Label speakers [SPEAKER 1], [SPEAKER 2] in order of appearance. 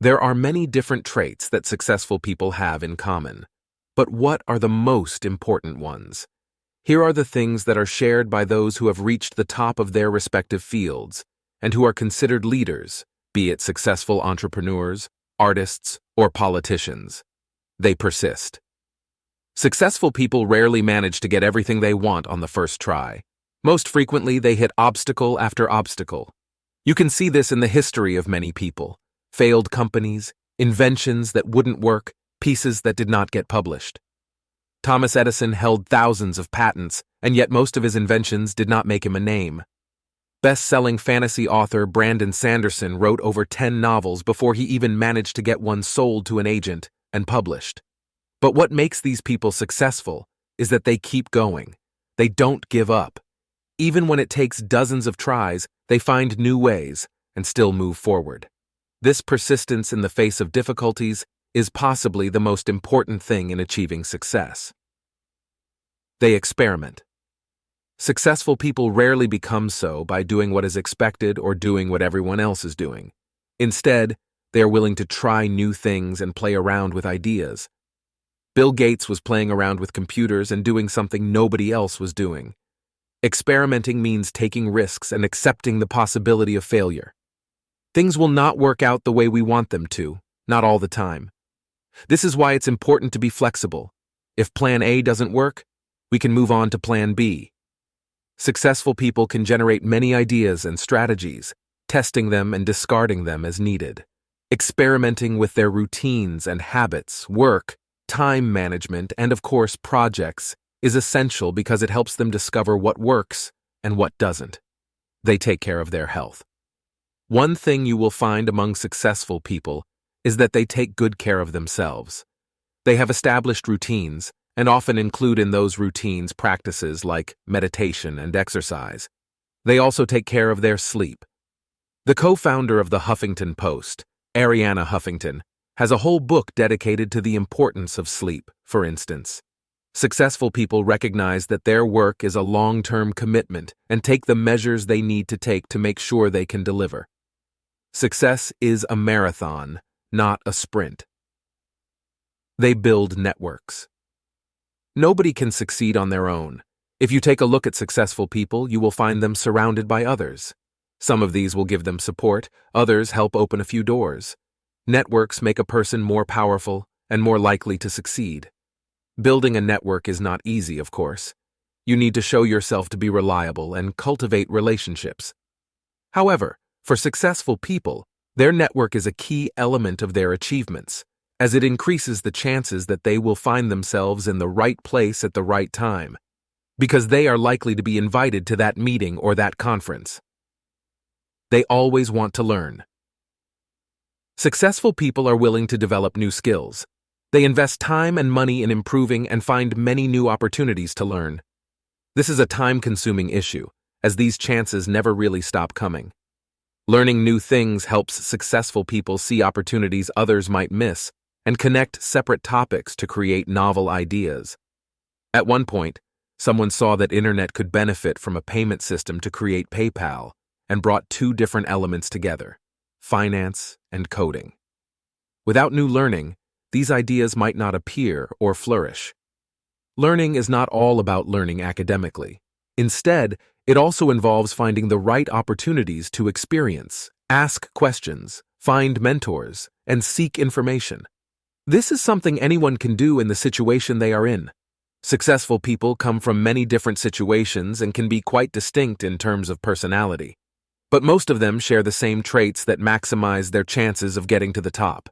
[SPEAKER 1] There are many different traits that successful people have in common. But what are the most important ones? Here are the things that are shared by those who have reached the top of their respective fields and who are considered leaders, be it successful entrepreneurs, artists, or politicians. They persist. Successful people rarely manage to get everything they want on the first try. Most frequently, they hit obstacle after obstacle. You can see this in the history of many people: failed companies, inventions that wouldn't work, pieces that did not get published. Thomas Edison held thousands of patents, and yet most of his inventions did not make him a name. Best-selling fantasy author Brandon Sanderson wrote over 10 novels before he even managed to get one sold to an agent and published. But what makes these people successful is that they keep going. They don't give up. Even when it takes dozens of tries, they find new ways and still move forward. This persistence in the face of difficulties is possibly the most important thing in achieving success. They experiment. Successful people rarely become so by doing what is expected or doing what everyone else is doing. Instead, they are willing to try new things and play around with ideas. Bill Gates was playing around with computers and doing something nobody else was doing. Experimenting means taking risks and accepting the possibility of failure. Things will not work out the way we want them to, not all the time. This is why it's important to be flexible. If plan A doesn't work, we can move on to plan B. Successful people can generate many ideas and strategies, testing them and discarding them as needed. Experimenting with their routines and habits, work, time management, and of course projects is essential because it helps them discover what works and what doesn't. They take care of their health. One thing you will find among successful people is that they take good care of themselves. They have established routines and often include in those routines practices like meditation and exercise. They also take care of their sleep. The co-founder of the Huffington Post, Arianna Huffington, has a whole book dedicated to the importance of sleep, for instance. Successful people recognize that their work is a long-term commitment and take the measures they need to take to make sure they can deliver. Success is a marathon, not a sprint. They build networks. Nobody can succeed on their own. If you take a look at successful people, you will find them surrounded by others. Some of these will give them support, others help open a few doors. Networks make a person more powerful and more likely to succeed. Building a network is not easy, of course. You need to show yourself to be reliable and cultivate relationships. However, for successful people, their network is a key element of their achievements, as it increases the chances that they will find themselves in the right place at the right time, because they are likely to be invited to that meeting or that conference. They always want to learn. Successful people are willing to develop new skills. They invest time and money in improving and find many new opportunities to learn. This is a time-consuming issue, as these chances never really stop coming. Learning new things helps successful people see opportunities others might miss and connect separate topics to create novel ideas. At one point, someone saw that internet could benefit from a payment system to create PayPal and brought two different elements together: finance and coding. Without new learning, these ideas might not appear or flourish. Learning is not all about learning academically. Instead, it also involves finding the right opportunities to experience, ask questions, find mentors, and seek information. This is something anyone can do in the situation they are in. Successful people come from many different situations and can be quite distinct in terms of personality. But most of them share the same traits that maximize their chances of getting to the top.